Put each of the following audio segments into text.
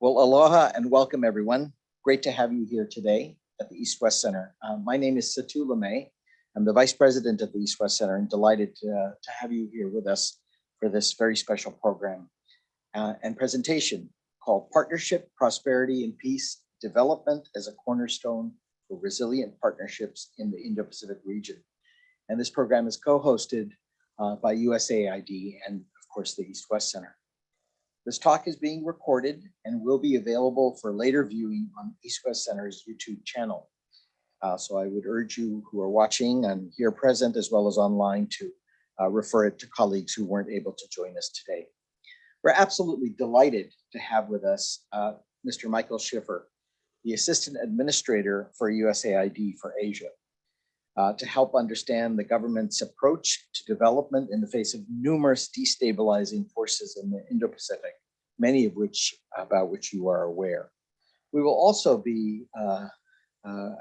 Well, aloha and welcome everyone. Great to have you here today at the East-West Center. My name is Satu Lemay. I'm the Vice President of the East-West Center and delighted to have you here with us for this very special program and presentation called Partnership, Prosperity and Peace, Development as a Cornerstone for Resilient Partnerships in the Indo-Pacific region. And this program is co-hosted by USAID and of course the East-West Center. This talk is being recorded and will be available for later viewing on East-West Center's YouTube channel. So I would urge you who are watching and here present as well as online to refer it to colleagues who weren't able to join us today. We're absolutely delighted to have with us Mr. Michael Schiffer, the Assistant Administrator for USAID for Asia, to help understand the government's approach to development in the face of numerous destabilizing forces in the Indo-Pacific, many of which you are aware. We will also be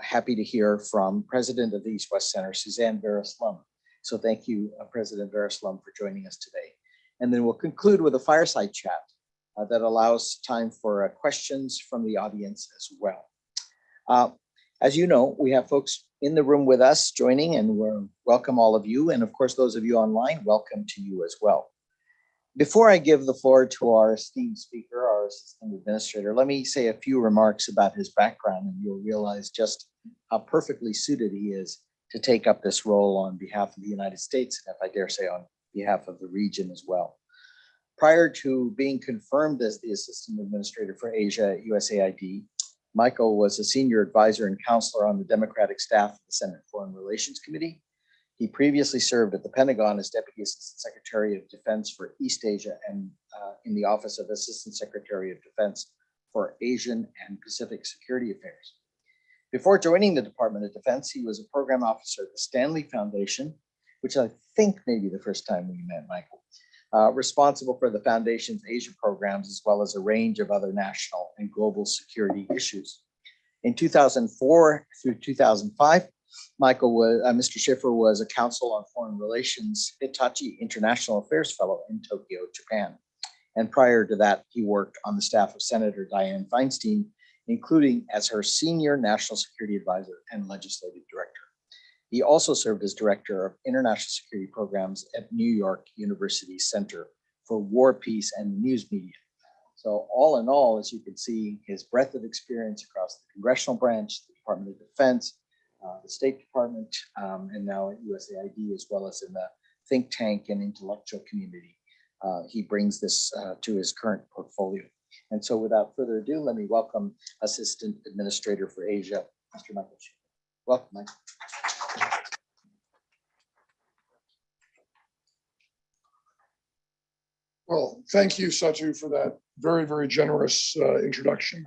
happy to hear from President of the East-West Center, Suzanne Vera-Slum. So thank you, President Vera-Slum, for joining us today. And then we'll conclude with a fireside chat that allows time for questions from the audience as well. As you know, we have folks in the room with us joining, and we're welcome all of you. And of course, those of you online, welcome to you as well. Before I give the floor to our esteemed speaker, our Assistant Administrator, let me say a few remarks about his background, and you'll realize just how perfectly suited he is to take up this role on behalf of the United States, and if I dare say on behalf of the region as well. Prior to being confirmed as the Assistant Administrator for Asia at USAID, Michael was a senior advisor and counselor on the Democratic staff of the Senate Foreign Relations Committee. He previously served at the Pentagon as Deputy Assistant Secretary of Defense for East Asia and in the Office of Assistant Secretary of Defense for Asian and Pacific Security Affairs. Before joining the Department of Defense, he was a program officer at the Stanley Foundation, which I think may be the first time we met, Michael, responsible for the Foundation's Asia programs, as well as a range of other national and global security issues. In 2004 through 2005, Mr. Schiffer was a Council on Foreign Relations Hitachi International Affairs Fellow in Tokyo, Japan. And prior to that, he worked on the staff of Senator Dianne Feinstein, including as her Senior National Security Advisor and Legislative Director. He also served as Director of International Security Programs at New York University Center for War, Peace, and News Media. So all in all, as you can see, his breadth of experience across the congressional branch, the Department of Defense, the State Department, and now at USAID, as well as in the think tank and intellectual community. He brings this to his current portfolio. And so without further ado, let me welcome Assistant Administrator for Asia, Mr. Michael Schiffer. Welcome, Michael. Well, thank you, Satu, for that very, very generous introduction.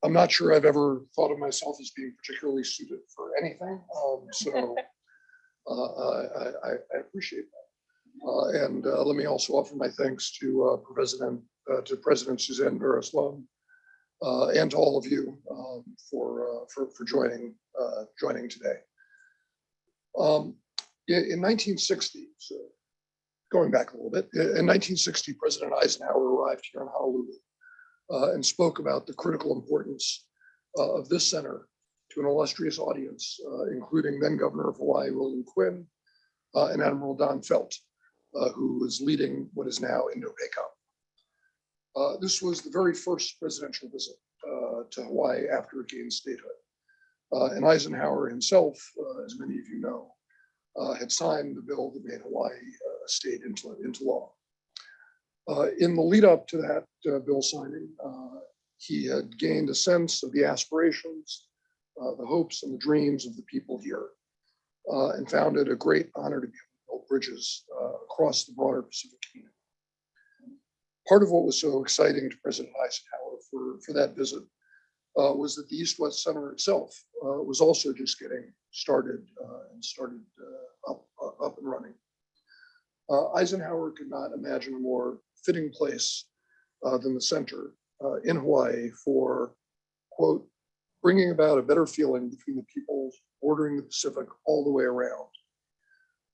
I'm not sure I've ever thought of myself as being particularly suited for anything, so I appreciate that. And let me also offer my thanks to President Suzanne Vera-Slum and to all of you for joining today. In 1960, so going back a little bit, in 1960, President Eisenhower arrived here in Honolulu and spoke about the critical importance of this center to an illustrious audience, including then Governor of Hawaii, William Quinn, and Admiral Don Felt, who was leading what is now Indo-PACOM. This was the very first presidential visit to Hawaii after it gained statehood. And Eisenhower himself, as many of you know, had signed the bill that made Hawaii a state into law. In the lead up to that bill signing, he had gained a sense of the aspirations, the hopes and the dreams of the people here, and found it a great honor to be able to build bridges across the broader Pacific community. Part of what was so exciting to President Eisenhower for that visit was that the East-West Center itself was also just getting started up and running. Eisenhower could not imagine a more fitting place than the center in Hawaii for, quote, bringing about a better feeling between the peoples bordering the Pacific all the way around.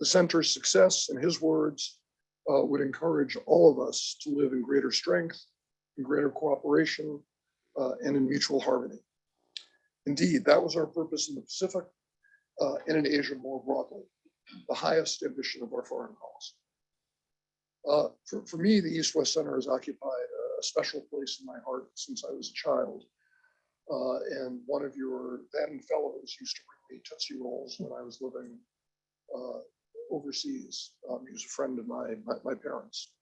The center's success, in his words, would encourage all of us to live in greater strength, in greater cooperation, and in mutual harmony. Indeed, that was our purpose in the Pacific and in Asia more broadly, the highest ambition of our foreign policy. For me, the East-West Center has occupied a special place in my heart since I was a child. And one of your then fellows used to bring me Tootsie Rolls when I was living overseas. He was a friend of my parents.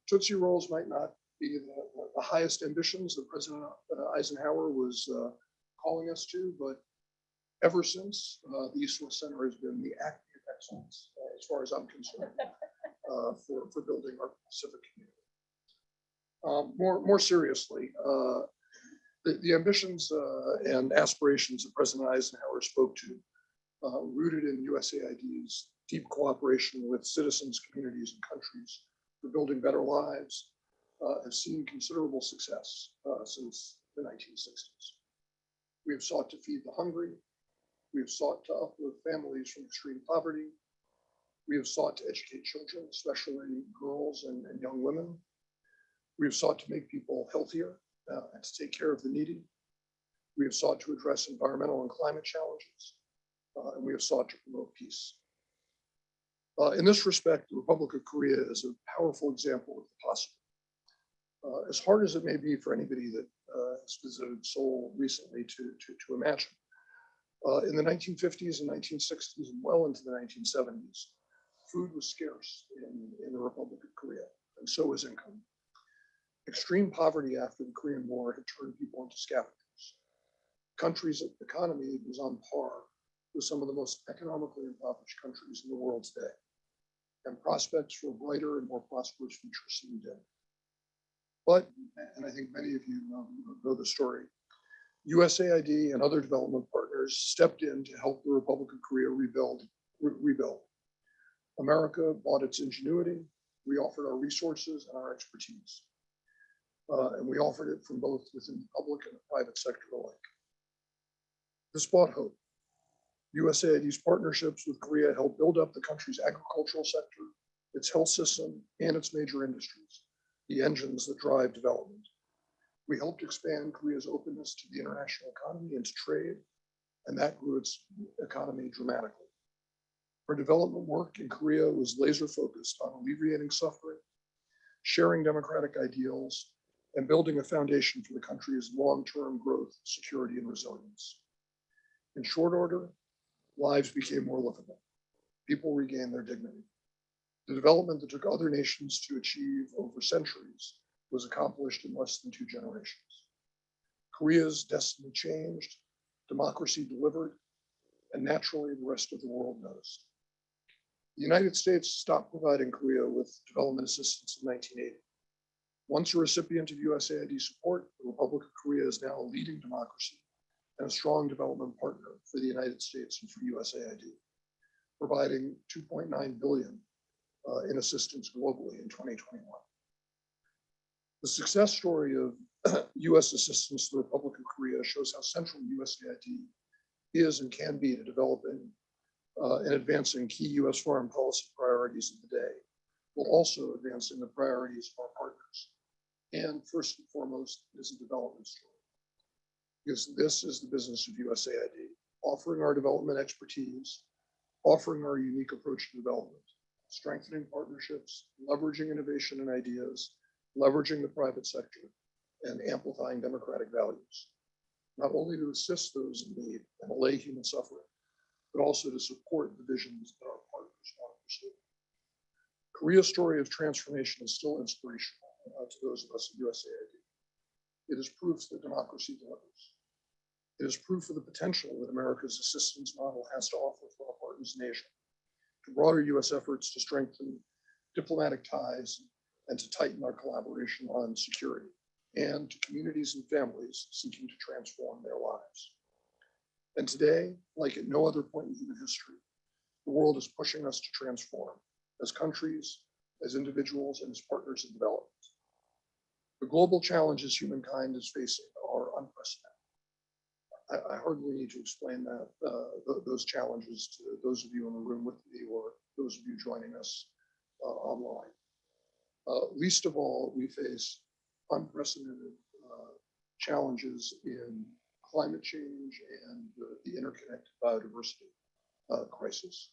Tootsie Rolls might not be the highest ambitions that President Eisenhower was calling us to, but ever since, the East-West Center has been the acme of excellence, as far as I'm concerned, for building our Pacific community. More seriously, the ambitions and aspirations that President Eisenhower spoke to, rooted in USAID's deep cooperation with citizens, communities, and countries for building better lives, have seen considerable success since the 1960s. We have sought to feed the hungry. We have sought to uplift families from extreme poverty. We have sought to educate children, especially girls and young women. We have sought to make people healthier and to take care of the needy. We have sought to address environmental and climate challenges, and we have sought to promote peace. In this respect, the Republic of Korea is a powerful example of the possible. As hard as it may be for anybody that has visited Seoul recently to imagine, in the 1950s and 1960s and well into the 1970s, food was scarce in the Republic of Korea, and so was income. Extreme poverty after the Korean War had turned people into scavengers. The country's economy was on par with some of the most economically impoverished countries in the world today, and prospects for a brighter and more prosperous future seemed dim. But, and I think many of you know the story, USAID and other development partners stepped in to help the Republic of Korea rebuild. America bought its ingenuity. We offered our resources and our expertise. And we offered it from both within the public and the private sector alike. This brought hope. USAID's partnerships with Korea helped build up the country's agricultural sector, its health system, and its major industries, the engines that drive development. We helped expand Korea's openness to the international economy and to trade, and that grew its economy dramatically. Our development work in Korea was laser focused on alleviating suffering, sharing democratic ideals, and building a foundation for the country's long-term growth, security, and resilience. In short order, lives became more livable. People regained their dignity. The development that took other nations to achieve over centuries was accomplished in less than 2 generations. Korea's destiny changed, democracy delivered, and naturally the rest of the world noticed. The United States stopped providing Korea with development assistance in 1980. Once a recipient of USAID support, the Republic of Korea is now a leading democracy and a strong development partner for the United States and for USAID, providing $2.9 billion in assistance globally in 2021. The success story of US assistance to the Republic of Korea shows how central USAID is and can be to developing and advancing key US foreign policy priorities of the day, while also advancing the priorities of our partners. And first and foremost, it is a development story. Because this is the business of USAID, offering our development expertise, offering our unique approach to development, strengthening partnerships, leveraging innovation and ideas, leveraging the private sector, and amplifying democratic values, not only to assist those in need and allay human suffering, but also to support the visions that our partners want to pursue. Korea's story of transformation is still inspirational to those of us at USAID. It is proof that democracy delivers. It is proof of the potential that America's assistance model has to offer for our partners in Asia, to broader US efforts to strengthen diplomatic ties and to tighten our collaboration on security, and to communities and families seeking to transform their lives. And today, like at no other point in human history, the world is pushing us to transform as countries, as individuals, and as partners in development. The global challenges humankind is facing are unprecedented. I hardly need to explain that, those challenges to those of you in the room with me or those of you joining us online. Least of all, we face unprecedented challenges in climate change and the interconnected biodiversity crisis.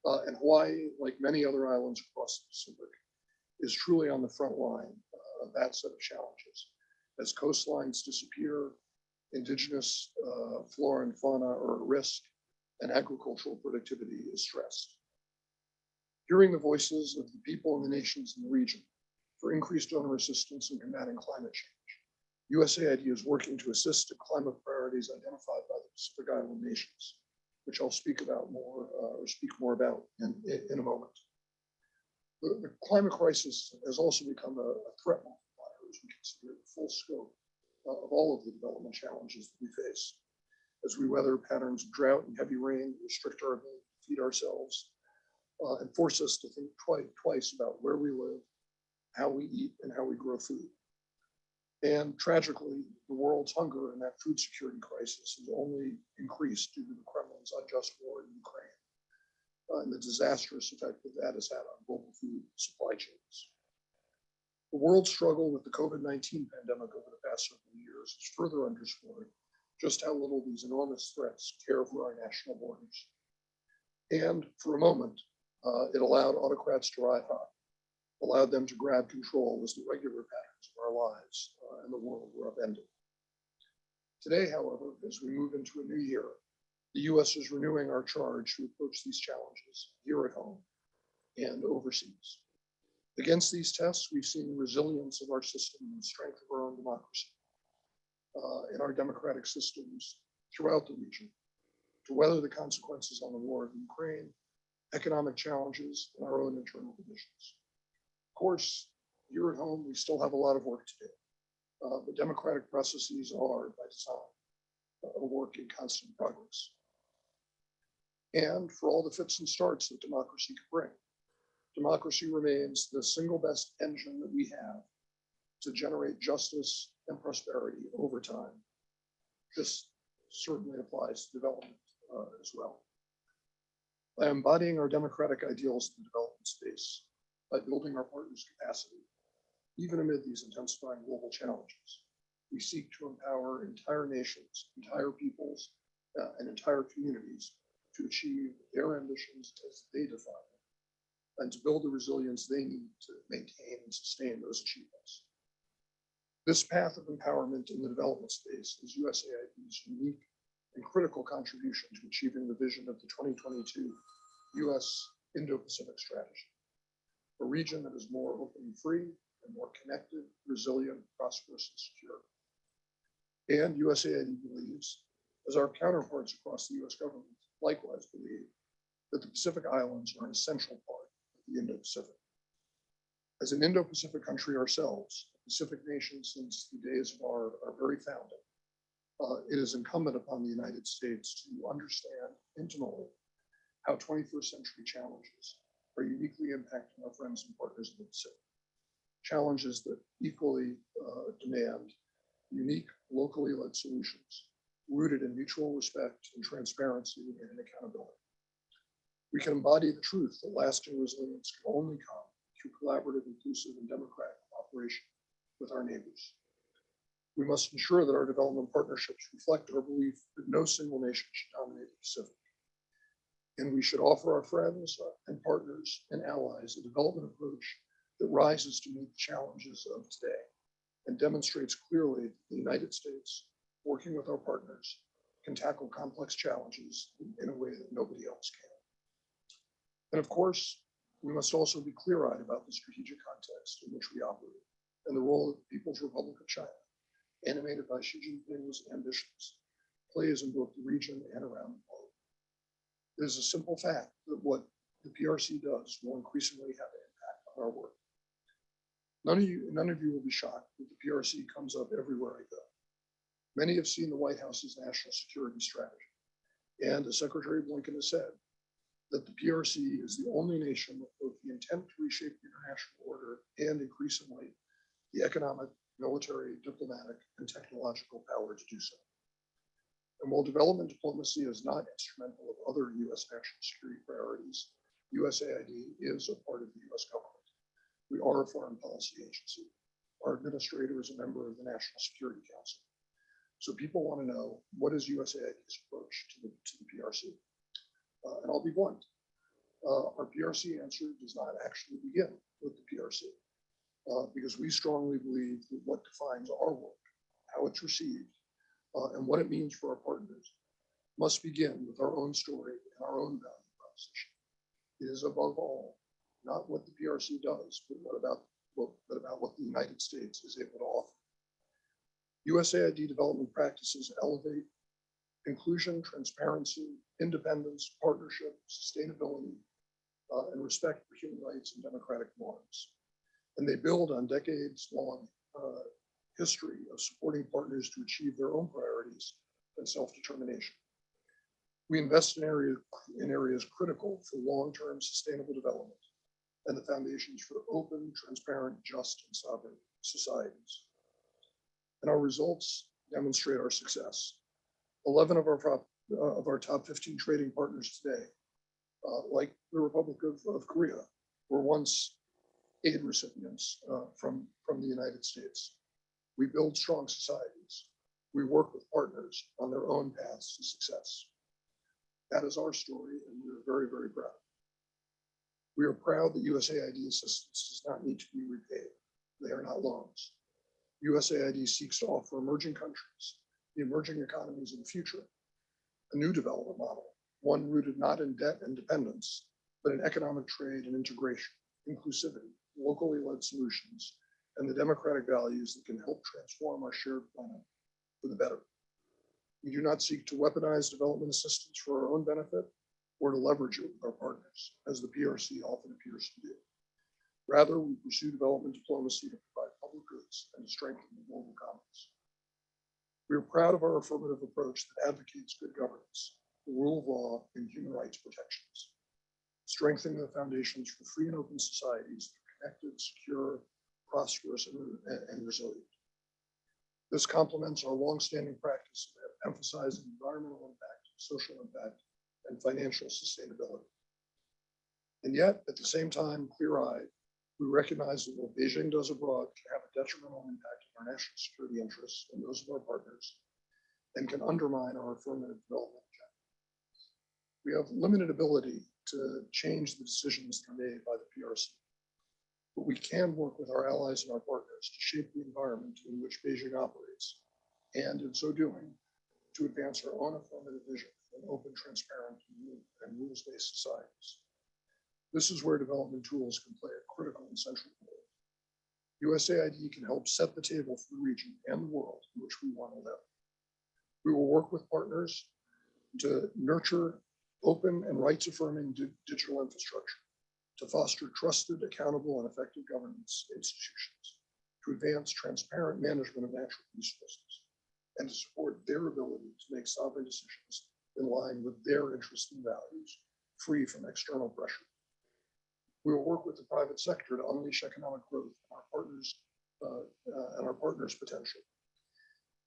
And Hawaii, like many other islands across the Pacific, is truly on the front line of that set of challenges. As coastlines disappear, indigenous flora and fauna are at risk, and agricultural productivity is stressed. Hearing the voices of the people and the nations in the region for increased donor assistance in combating climate change, USAID is working to assist in climate priorities identified by the Pacific Island nations, which I'll speak about more speak more about in a moment. The climate crisis has also become a threat multiplier as we consider the full scope of all of the development challenges that we face. As we weather patterns of drought and heavy rain, restrict our ability to feed ourselves, and force us to think twice about where we live, how we eat, and how we grow food. And tragically, the world's hunger and that food security crisis has only increased due to the Kremlin's unjust war in Ukraine and the disastrous effect that has had on global food supply chains. The world's struggle with the COVID-19 pandemic over the past several years has further underscored just how little these enormous threats care for our national borders. And for a moment, it allowed autocrats to ride high, allowed them to grab control as the regular patterns of our lives and the world were upended. Today, however, as we move into a new year, the US is renewing our charge to approach these challenges here at home and overseas. Against these tests, we've seen the resilience of our system and the strength of our own democracy and our democratic systems throughout the region to weather the consequences on the war of Ukraine, economic challenges, and our own internal divisions. Of course, here at home, we still have a lot of work to do. The democratic processes are, by design, a work in constant progress. And for all the fits and starts that democracy can bring, democracy remains the single best engine that we have to generate justice and prosperity over time. This certainly applies to development as well. By embodying our democratic ideals in the development space, by building our partners' capacity, even amid these intensifying global challenges, we seek to empower entire nations, entire peoples, and entire communities to achieve their ambitions as they define them, and to build the resilience they need to maintain and sustain those achievements. This path of empowerment in the development space is USAID's unique and critical contribution to achieving the vision of the 2022 US Indo-Pacific Strategy, a region that is more open and free and more connected, resilient, prosperous, and secure. And USAID believes, as our counterparts across the US government likewise believe, that the Pacific Islands are an essential part of the Indo-Pacific. As an Indo-Pacific country ourselves, a Pacific nation since the days of our very founding, it is incumbent upon the United States to understand intimately how 21st century challenges are uniquely impacting our friends and partners in the Pacific. Challenges that equally demand unique, locally led solutions rooted in mutual respect and transparency and accountability. We can embody the truth that lasting resilience can only come through collaborative, inclusive, and democratic cooperation with our neighbors. We must ensure that our development partnerships reflect our belief that no single nation should dominate the Pacific. And we should offer our friends and partners and allies a development approach that rises to meet the challenges of today and demonstrates clearly that the United States, working with our partners, can tackle complex challenges in a way that nobody else can. And of course, we must also be clear-eyed about the strategic context in which we operate and the role that the People's Republic of China, animated by Xi Jinping's ambitions, plays in both the region and around the globe. It is a simple fact that what the PRC does will increasingly have an impact on our work. None of you will be shocked that the PRC comes up everywhere I go. Many have seen the White House's national security strategy. And as Secretary Blinken has said, that the PRC is the only nation with both the intent to reshape the international order and increasingly the economic, military, diplomatic, and technological power to do so. And while development diplomacy is not instrumental of other US national security priorities, USAID is a part of the US government. We are a foreign policy agency. Our administrator is a member of the National Security Council. So people want to know, what is USAID's approach to the PRC? And I'll be blunt. Our PRC answer does not actually begin with the PRC, because we strongly believe that what defines our work, how it's received, and what it means for our partners must begin with our own story and our own value proposition. It is above all not what the PRC does, but about what the United States is able to offer. USAID development practices elevate inclusion, transparency, independence, partnership, sustainability, and respect for human rights and democratic norms. And they build on decades-long history of supporting partners to achieve their own priorities and self-determination. We invest in areas critical for long-term sustainable development and the foundations for open, transparent, just, and sovereign societies. And our results demonstrate our success. 11 of our top 15 trading partners today, like the Republic of Korea, were once aid recipients from the United States. We build strong societies. We work with partners on their own paths to success. That is our story, and we're very, very proud. We are proud that USAID assistance does not need to be repaid. They are not loans. USAID seeks to offer emerging countries, the emerging economies of the future, a new development model, one rooted not in debt and dependence, but in economic trade and integration, inclusivity, locally led solutions, and the democratic values that can help transform our shared planet for the better. We do not seek to weaponize development assistance for our own benefit or to leverage it with our partners, as the PRC often appears to do. Rather, we pursue development diplomacy to provide public goods and to strengthen the global commons. We are proud of our affirmative approach that advocates good governance, the rule of law, and human rights protections, strengthening the foundations for free and open societies that are connected, secure, prosperous, and resilient. This complements our longstanding practice of emphasizing environmental impact, social impact, and financial sustainability. And yet, at the same time, clear-eyed, we recognize that what Beijing does abroad can have a detrimental impact on our national security interests and those of our partners, and can undermine our affirmative development agenda. We have limited ability to change the decisions that are made by the PRC, but we can work with our allies and our partners to shape the environment in which Beijing operates, and in so doing, to advance our own affirmative vision of an open, transparent, and rules-based societies. This is where development tools can play a critical and central role. USAID can help set the table for the region and the world in which we want to live. We will work with partners to nurture open and rights-affirming digital infrastructure, to foster trusted, accountable, and effective governance institutions, to advance transparent management of natural resources, and to support their ability to make sovereign decisions in line with their interests and values, free from external pressure. We will work with the private sector to unleash economic growth and our partners' potential.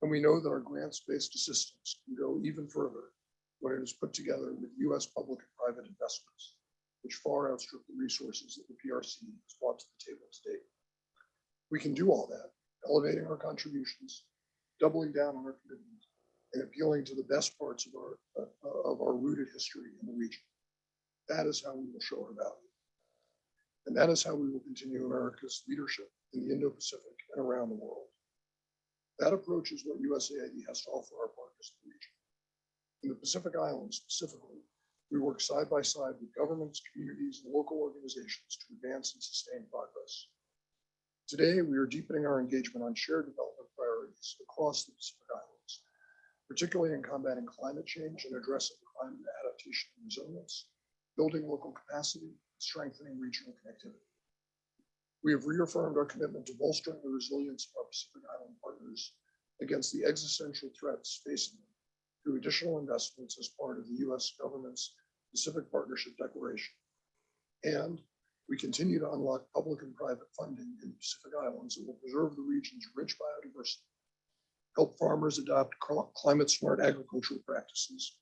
And we know that our grants-based assistance can go even further when it is put together with US public and private investments, which far outstrip the resources that the PRC has brought to the table to date. We can do all that, elevating our contributions, doubling down on our commitment, and appealing to the best parts of our rooted history in the region. That is how we will show our value. And that is how we will continue America's leadership in the Indo-Pacific and around the world. That approach is what USAID has to offer our partners in the region. In the Pacific Islands specifically, we work side by side with governments, communities, and local organizations to advance and sustain progress. Today, we are deepening our engagement on shared development priorities across the Pacific Islands, particularly in combating climate change and addressing climate adaptation and resilience, building local capacity, strengthening regional connectivity. We have reaffirmed our commitment to bolstering the resilience of our Pacific Island partners against the existential threats facing them through additional investments as part of the US government's Pacific Partnership Declaration. And we continue to unlock public and private funding in the Pacific Islands that will preserve the region's rich biodiversity, help farmers adopt climate-smart agricultural practices,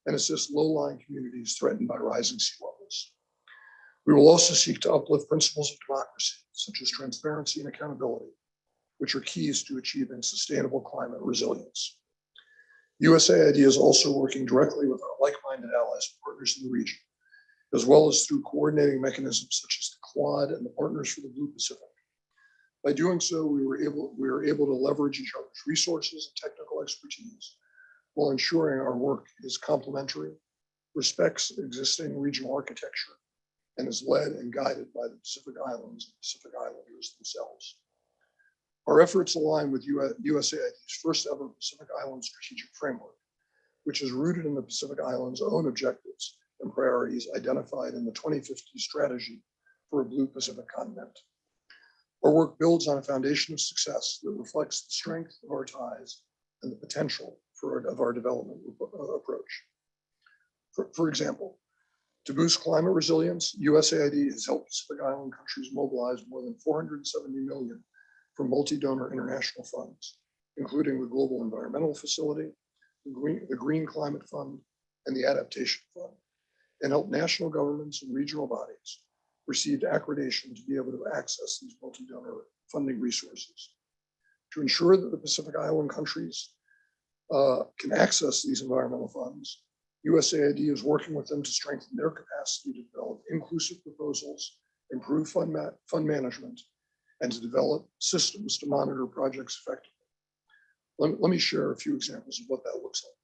and assist low-lying communities threatened by rising sea levels. We will also seek to uplift principles of democracy, such as transparency and accountability, which are keys to achieving sustainable climate resilience. USAID is also working directly with our like-minded allies and partners in the region, as well as through coordinating mechanisms such as the Quad and the Partners for the Blue Pacific. By doing so, we were able to leverage each other's resources and technical expertise while ensuring our work is complementary, respects existing regional architecture, and is led and guided by the Pacific Islands and Pacific Islanders themselves. Our efforts align with USAID's first ever Pacific Island Strategic Framework, which is rooted in the Pacific Islands' own objectives and priorities identified in the 2050 Strategy for a Blue Pacific Continent. Our work builds on a foundation of success that reflects the strength of our ties and the potential of our development approach. For example, to boost climate resilience, USAID has helped Pacific Island countries mobilize more than $470 million from multi-donor international funds, including the Global Environmental Facility, the Green Climate Fund, and the Adaptation Fund, and help national governments and regional bodies receive accreditation to be able to access these multi-donor funding resources. To ensure that the Pacific Island countries can access these environmental funds, USAID is working with them to strengthen their capacity to develop inclusive proposals, improve fund management, and to develop systems to monitor projects effectively. Let me share a few examples of what that looks like.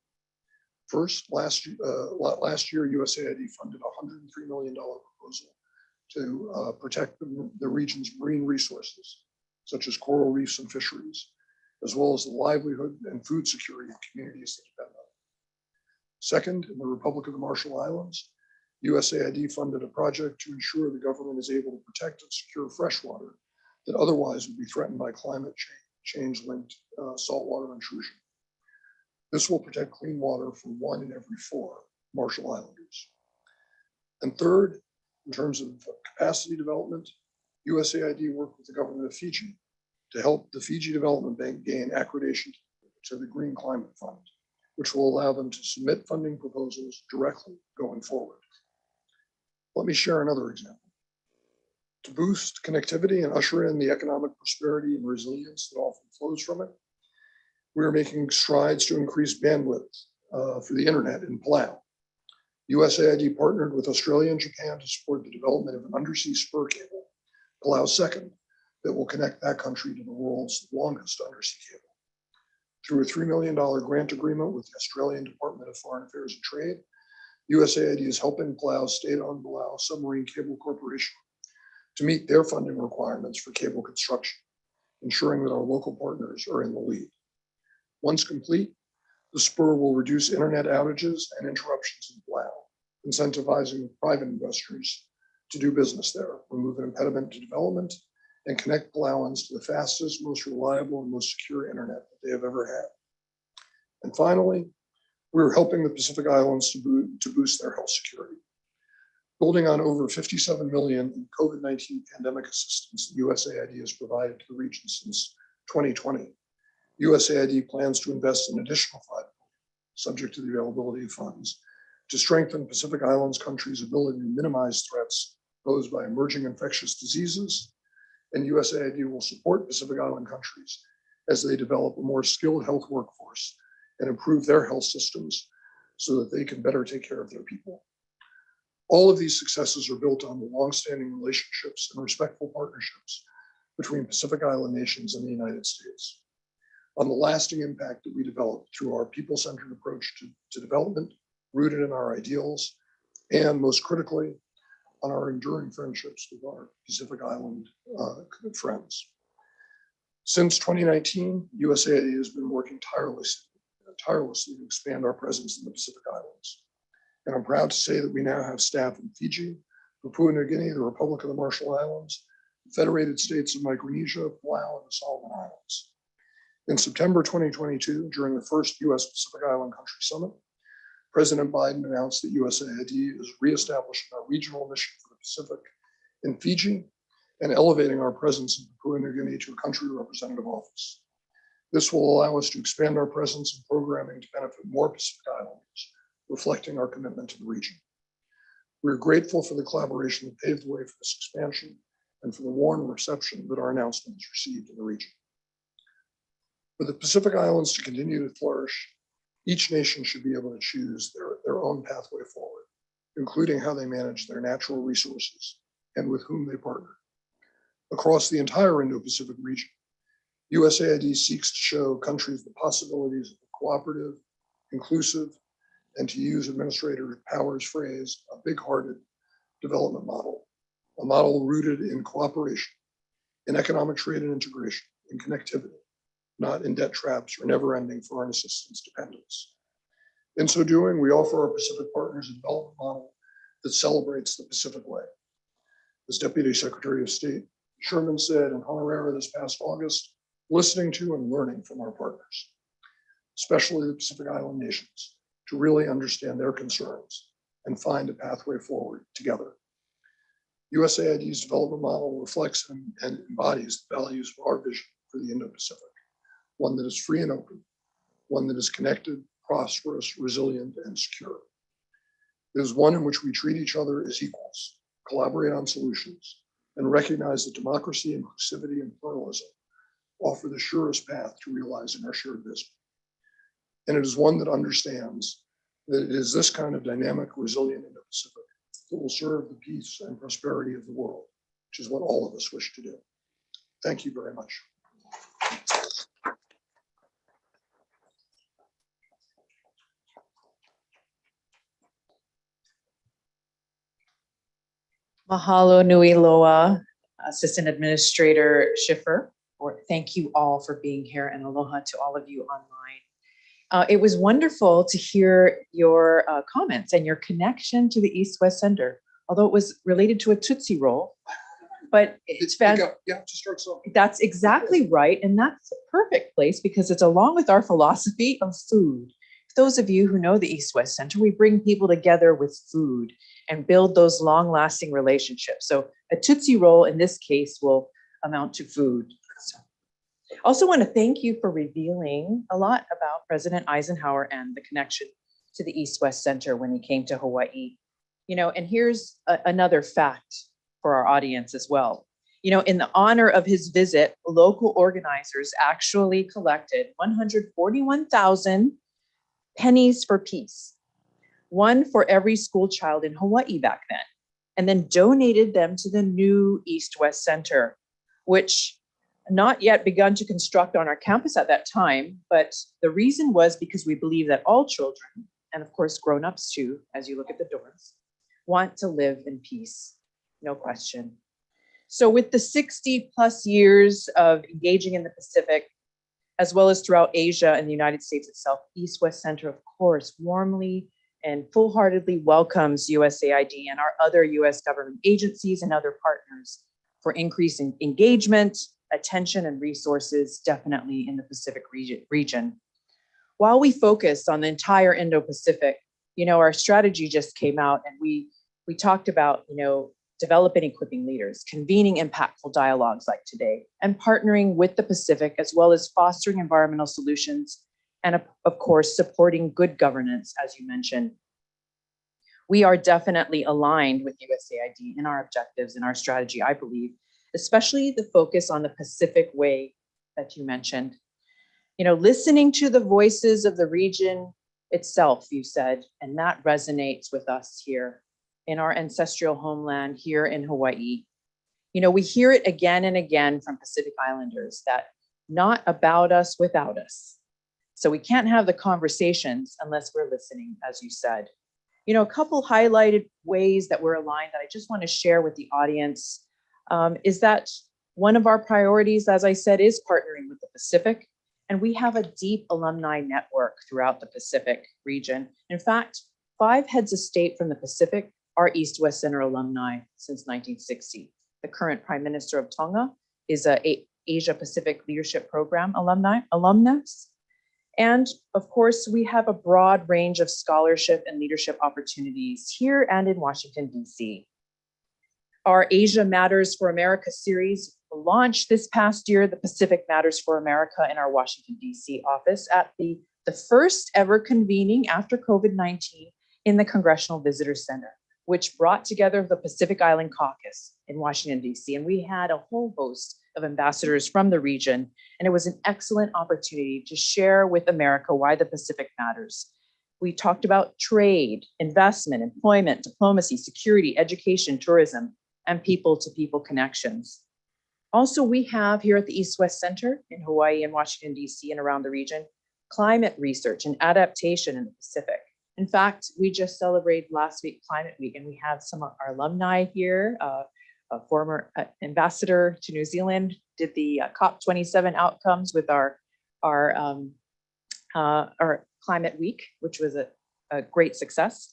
First, last year, USAID funded a $103 million proposal to protect the region's marine resources, such as coral reefs and fisheries, as well as the livelihood and food security of communities that depend on it. Second, in the Republic of the Marshall Islands, USAID funded a project to ensure the government is able to protect and secure fresh water that otherwise would be threatened by climate change-linked saltwater intrusion. This will protect clean water for 1 in every 4 Marshall Islanders. And third, in terms of capacity development, USAID worked with the government of Fiji to help the Fiji Development Bank gain accreditation to the Green Climate Fund, which will allow them to submit funding proposals directly going forward. Let me share another example. To boost connectivity and usher in the economic prosperity and resilience that often flows from it, we are making strides to increase bandwidth for the internet in Palau. USAID partnered with Australia and Japan to support the development of an undersea spur cable, Palau Second, that will connect that country to the world's longest undersea cable. Through a $3 million grant agreement with the Australian Department of Foreign Affairs and Trade, USAID is helping Palau's state-owned Palau Submarine Cable Corporation to meet their funding requirements for cable construction, ensuring that our local partners are in the lead. Once complete, the spur will reduce internet outages and interruptions in Palau, incentivizing private investors to do business there, remove an impediment to development, and connect Palauans to the fastest, most reliable, and most secure internet that they have ever had. And finally, we're helping the Pacific Islands to boost their health security. Building on over $57 million in COVID-19 pandemic assistance that USAID has provided to the region since 2020, USAID plans to invest an additional $5 million, subject to the availability of funds, to strengthen Pacific Islands countries' ability to minimize threats posed by emerging infectious diseases, and USAID will support Pacific Island countries as they develop a more skilled health workforce and improve their health systems so that they can better take care of their people. All of these successes are built on the longstanding relationships and respectful partnerships between Pacific Island nations and the United States, on the lasting impact that we developed through our people-centered approach to development, rooted in our ideals, and most critically, on our enduring friendships with our Pacific Island friends. Since 2019, USAID has been working tirelessly to expand our presence in the Pacific Islands. And I'm proud to say that we now have staff in Fiji, Papua New Guinea, the Republic of the Marshall Islands, the Federated States of Micronesia, Palau, and the Solomon Islands. In September 2022, during the first US Pacific Island Country Summit, President Biden announced that USAID is reestablishing our regional mission for the Pacific in Fiji and elevating our presence in Papua New Guinea to a country representative office. This will allow us to expand our presence and programming to benefit more Pacific Islanders, reflecting our commitment to the region. We are grateful for the collaboration that paved the way for this expansion and for the warm reception that our announcement has received in the region. For the Pacific Islands to continue to flourish, each nation should be able to choose their own pathway forward, including how they manage their natural resources and with whom they partner. Across the entire Indo-Pacific region, USAID seeks to show countries the possibilities of a cooperative, inclusive, and to use Administrator Power's phrase, a big-hearted development model, a model rooted in cooperation, in economic trade and integration, in connectivity, not in debt traps or never-ending foreign assistance dependence. In so doing, we offer our Pacific partners a development model that celebrates the Pacific way. As Deputy Secretary of State Sherman said in Honorara this past August, listening to and learning from our partners, especially the Pacific Island nations, to really understand their concerns and find a pathway forward together. USAID's development model reflects and embodies the values of our vision for the Indo-Pacific, one that is free and open, one that is connected, prosperous, resilient, and secure. It is one in which we treat each other as equals, collaborate on solutions, and recognize that democracy, inclusivity, and pluralism offer the surest path to realizing our shared vision. And it is one that understands that it is this kind of dynamic, resilient Indo-Pacific that will serve the peace and prosperity of the world, which is what all of us wish to do. Thank you very much. Mahalo nui loa, Assistant Administrator Schiffer. Thank you all for being here, and aloha to all of you online. It was wonderful to hear your comments and your connection to the East-West Center, although it was related to a Tootsie Roll. But it's fantastic. Yeah, to start something. That's exactly right, and that's a perfect place because it's along with our philosophy of food. For those of you who know the East-West Center, we bring people together with food and build those long-lasting relationships. So a Tootsie Roll in this case will amount to food. So, also want to thank you for revealing a lot about President Eisenhower and the connection to the East-West Center when he came to Hawaii. You know, and here's another fact for our audience as well. You know, in the honor of his visit, local organizers actually collected 141,000 pennies for peace, one for every school child in Hawaii back then, and then donated them to the new East-West Center, which not yet begun to construct on our campus at that time. But the reason was because we believe that all children, and of course grown-ups too, as you look at the dorms, want to live in peace, no question. So with the 60 plus years of engaging in the Pacific, as well as throughout Asia and the United States itself, East-West Center, of course, warmly and full-heartedly welcomes USAID and our other US government agencies and other partners for increasing engagement, attention, and resources, definitely in the Pacific region. While we focus on the entire Indo-Pacific, you know, our strategy just came out, and we talked about, you know, developing and equipping leaders, convening impactful dialogues like today, and partnering with the Pacific, as well as fostering environmental solutions, and of course, supporting good governance, as you mentioned. We are definitely aligned with USAID in our objectives and our strategy, I believe, especially the focus on the Pacific way that you mentioned. You know, listening to the voices of the region itself, you said, and that resonates with us here in our ancestral homeland here in Hawaii. You know, we hear it again and again from Pacific Islanders that not about us without us. So we can't have the conversations unless we're listening, as you said. You know, a couple highlighted ways that we're aligned that I just want to share with the audience is that one of our priorities, as I said, is partnering with the Pacific. And we have a deep alumni network throughout the Pacific region. In fact, 5 heads of state from the Pacific are East-West Center alumni since 1960. The current Prime Minister of Tonga is a Asia Pacific Leadership Program alumnus. And of course, we have a broad range of scholarship and leadership opportunities here and in Washington, DC. Our Asia Matters for America series launched this past year, the Pacific Matters for America, in our Washington, DC office at the first ever convening after COVID-19 in the Congressional Visitor Center, which brought together the Pacific Island Caucus in Washington, DC. And we had a whole host of ambassadors from the region, and it was an excellent opportunity to share with America why the Pacific matters. We talked about trade, investment, employment, diplomacy, security, education, tourism, and people-to-people connections. Also, we have here at the East-West Center in Hawaii and Washington, D.C. and around the region, climate research and adaptation in the Pacific. In fact, we just celebrated last week Climate Week, and we had some of our alumni here. A former ambassador to New Zealand did the COP27 outcomes with our Climate Week, which was a great success.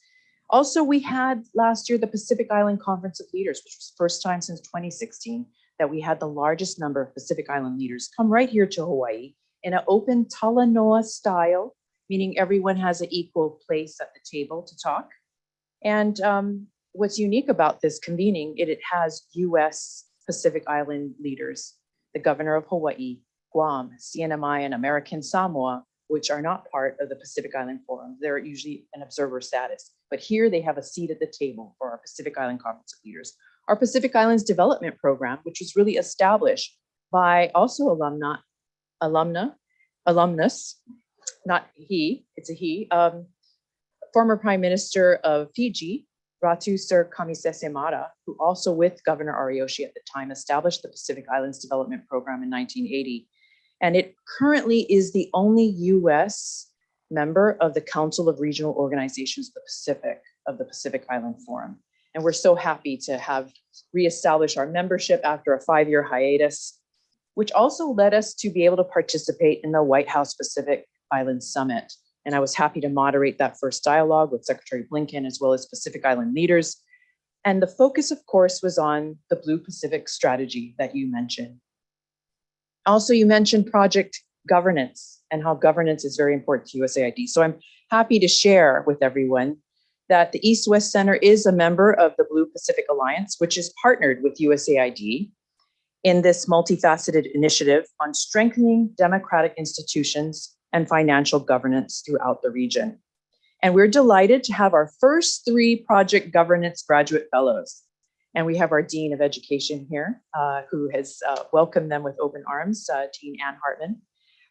Also, we had last year the Pacific Island Conference of Leaders, which was the first time since 2016 that we had the largest number of Pacific Island leaders come right here to Hawaii in an open Talanoa style, meaning everyone has an equal place at the table to talk. And what's unique about this convening, it has US Pacific Island leaders, the governor of Hawaii, Guam, CNMI, and American Samoa, which are not part of the Pacific Island Forum. They're usually an observer status, but here they have a seat at the table for our Pacific Island Conference of Leaders. Our Pacific Islands Development Program, which was really established by also alumnus, not he, it's a he, former Prime Minister of Fiji, Ratu Sir Kamisese Mara, who also with Governor Ariyoshi at the time established the Pacific Islands Development Program in 1980. And it currently is the only US member of the Council of Regional Organizations of the Pacific Island Forum. And we're so happy to have reestablished our membership after a 5-year hiatus, which also led us to be able to participate in the White House Pacific Island Summit. And I was happy to moderate that first dialogue with Secretary Blinken as well as Pacific Island leaders. And the focus, of course, was on the Blue Pacific Strategy that you mentioned. Also, you mentioned project governance and how governance is very important to USAID. So I'm happy to share with everyone that the East-West Center is a member of the Blue Pacific Alliance, which is partnered with USAID in this multifaceted initiative on strengthening democratic institutions and financial governance throughout the region. And we're delighted to have our first 3 project governance graduate fellows. And we have our Dean of Education here, who has welcomed them with open arms, Dean Ann Hartman.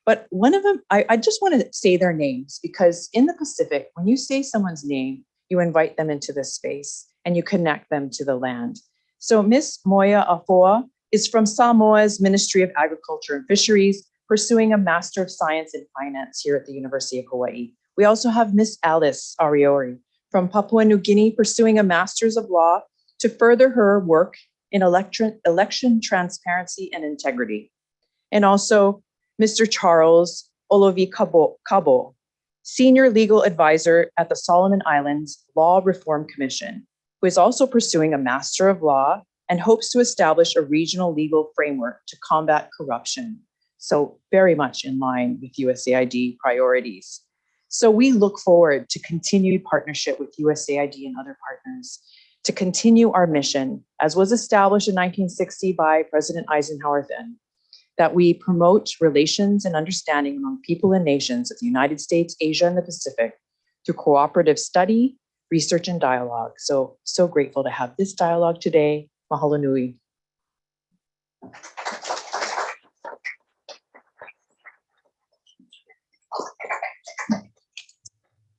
But one of them, I just want to say their names, because in the Pacific, when you say someone's name, you invite them into this space and you connect them to the land. So Miss Moya Afoa is from Samoa's Ministry of Agriculture and Fisheries, pursuing a Master of Science in Finance here at the University of Hawaii. We also have Miss Alice Ariori from Papua New Guinea, pursuing a Master's of Law to further her work in election transparency and integrity. And also Mr. Charles Olovi Kabo, Senior Legal Advisor at the Solomon Islands Law Reform Commission, who is also pursuing a Master of Law and hopes to establish a regional legal framework to combat corruption. So very much in line with USAID priorities. So we look forward to continued partnership with USAID and other partners to continue our mission, as was established in 1960 by President Eisenhower then, that we promote relations and understanding among people and nations of the United States, Asia, and the Pacific through cooperative study, research, and dialogue. So grateful to have this dialogue today. Mahalo nui.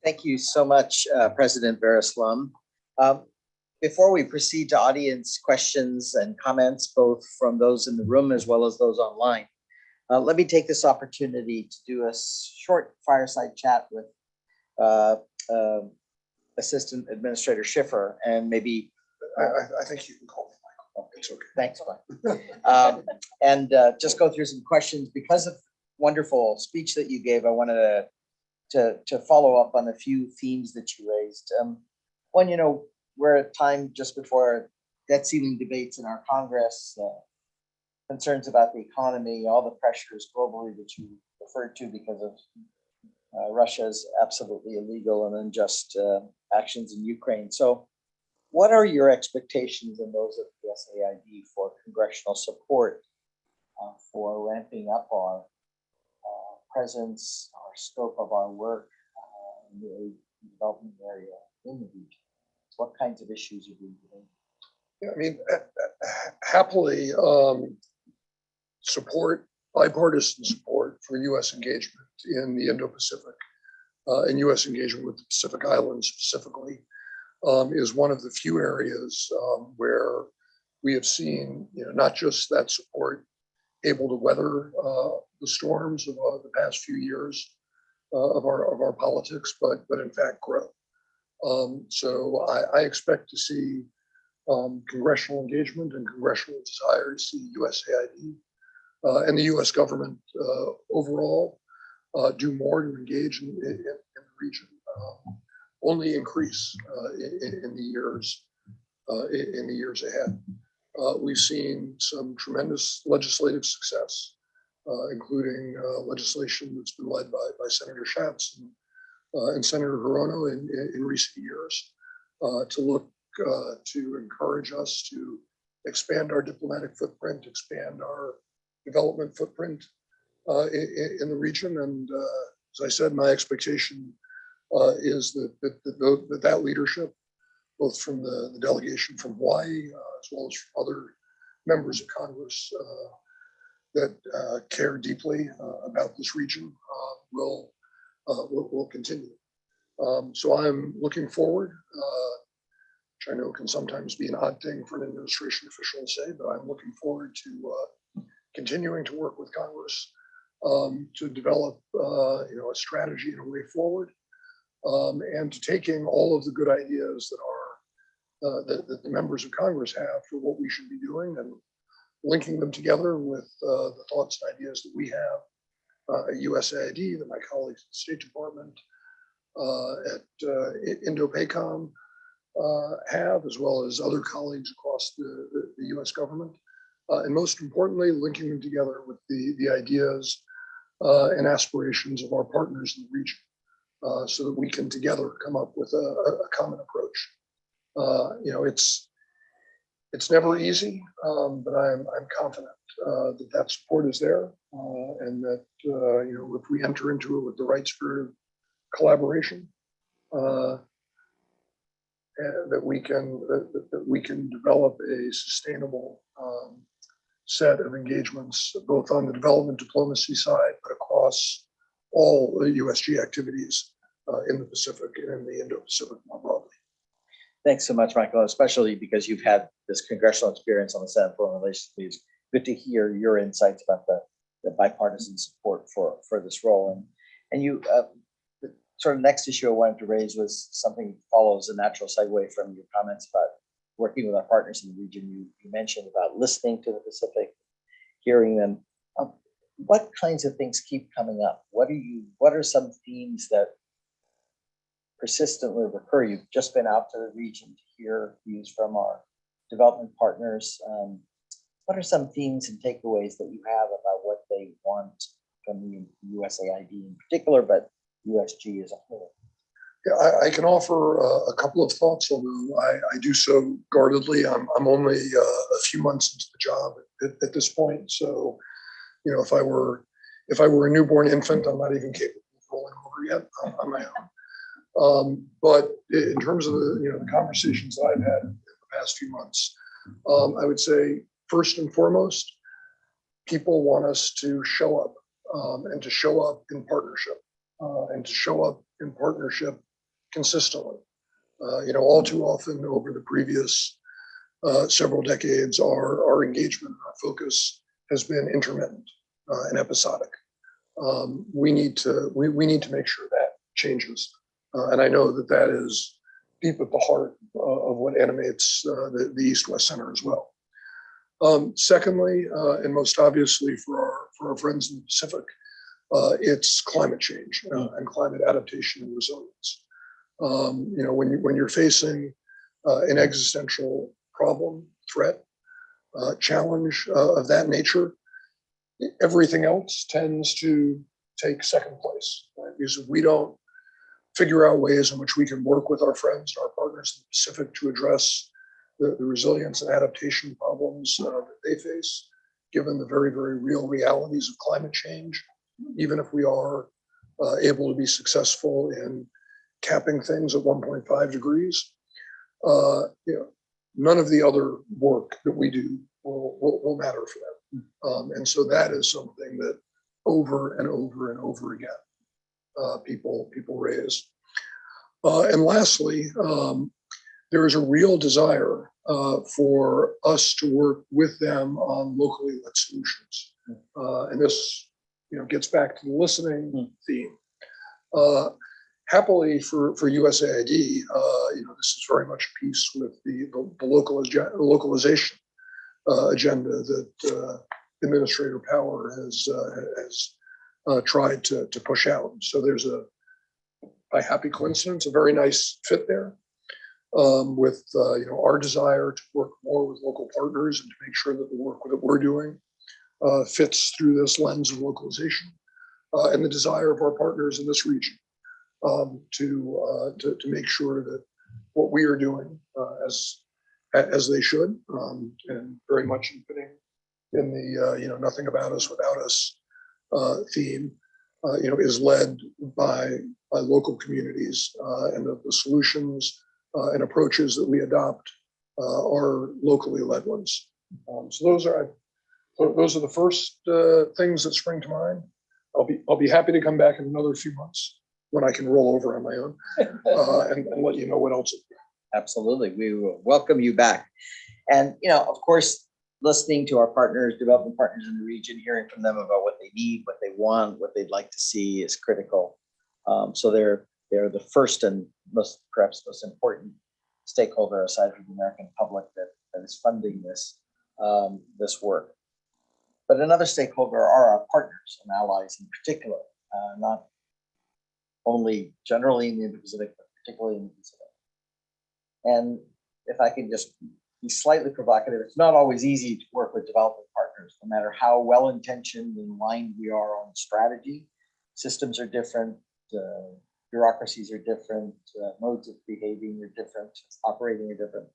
Thank you so much, President Verislam. Before we proceed to audience questions and comments, both from those in the room as well as those online, let me take this opportunity to do a short fireside chat with Assistant Administrator Schiffer, and maybe I think you can call me Michael. Oh, it's okay. Thanks, Mike. And just go through some questions. Because of wonderful speech that you gave, I wanted to follow up on a few themes that you raised. One, we're at a time just before debt ceiling debates in our Congress, concerns about the economy, all the pressures globally that you referred to because of Russia's absolutely illegal and unjust actions in Ukraine. So what are your expectations and those of the USAID for congressional support for ramping up our presence, our scope of our work in the development area in the region? What kinds of issues are being debated? Yeah, I mean, happily, support, bipartisan support for U.S. engagement in the Indo-Pacific and U.S. engagement with the Pacific Islands specifically is one of the few areas where we have seen, not just that support able to weather the storms of the past few years of our politics, but in fact grow. So I expect to see congressional engagement and congressional desire to see USAID and the U.S. government overall do more to engage in the region, only increase in the years ahead. We've seen some tremendous legislative success, including legislation that's been led by Senator Schatz and Senator Hirono in recent years to look to encourage us to expand our diplomatic footprint, expand our development footprint in the region. And as I said, my expectation is that leadership, both from the delegation from Hawaii, as well as from other members of Congress that care deeply about this region, will continue. So I'm looking forward, which I know can sometimes be an odd thing for an administration official to say, but I'm looking forward to continuing to work with Congress to develop a strategy and a way forward, and to taking all of the good ideas that the members of Congress have for what we should be doing and linking them together with the thoughts and ideas that we have at USAID, that my colleagues at the State Department, at Indo-PACOM have, as well as other colleagues across the US government. And most importantly, linking them together with the ideas and aspirations of our partners in the region, so that we can together come up with a common approach. It's never easy, but I'm confident that support is there, and that if we enter into it with the right spirit of collaboration, that we can develop a sustainable set of engagements, both on the development diplomacy side, but across all USG activities in the Pacific and in the Indo-Pacific more broadly. Thanks so much, Michael, especially because you've had this congressional experience on the Senate Foreign Relations. It's good to hear your insights about the bipartisan support for this role. And you, the sort of next issue I wanted to raise was something that follows a natural segue from your comments about working with our partners in the region. You mentioned about listening to the Pacific, hearing them. What kinds of things keep coming up? What are some themes that persistently recur? You've just been out to the region to hear views from our development partners. What are some themes and takeaways that you have about what they want from the USAID in particular, but USG as a whole? Yeah, I can offer a couple of thoughts, although I do so guardedly. I'm only a few months into the job at this point, so if I were a newborn infant, I'm not even capable of rolling over yet on my own. But in terms of the conversations that I've had in the past few months, I would say first and foremost, people want us to show up, and to show up in partnership, and to show up in partnership consistently. All too often over the previous several decades, our engagement, our focus has been intermittent and episodic. We need to make sure that changes, and I know that is deep at the heart of what animates the East-West Center as well. Secondly, and most obviously for our friends in the Pacific, it's climate change and climate adaptation and resilience. When you're facing an existential problem, threat, challenge of that nature, everything else tends to take second place, right? Because if we don't figure out ways in which we can work with our friends and our partners in the Pacific to address the resilience and adaptation problems that they face, given the very, very real realities of climate change, even if we are able to be successful in capping things at 1.5 degrees, none of the other work that we do will matter for them. And so that is something that over and over and over again, people raise. And lastly, there is a real desire for us to work with them on locally led solutions. And this, gets back to the listening theme. Happily for USAID, this is very much a piece with the localization agenda that Administrator Power has tried to push out. So there's by happy coincidence, a very nice fit there with our desire to work more with local partners and to make sure that the work that we're doing fits through this lens of localization, and the desire of our partners in this region to make sure that what we are doing as they should, and very much in the nothing about us without us theme, is led by local communities, and the solutions and approaches that we adopt are locally led ones. So those are the first things that spring to mind. I'll be happy to come back in another few months when I can roll over on my own and let you know what else. Absolutely. We will welcome you back. And, of course, listening to our partners, development partners in the region, hearing from them about what they need, what they want, what they'd like to see is critical. So they're the first and perhaps most important stakeholder aside from the American public that is funding this work. But another stakeholder are our partners and allies in particular, not only generally in the Indo-Pacific, but particularly in the Pacific. And if I can just be slightly provocative, it's not always easy to work with development partners, no matter how well-intentioned and aligned we are on strategy. Systems are different, bureaucracies are different, modes of behaving are different, operating are different.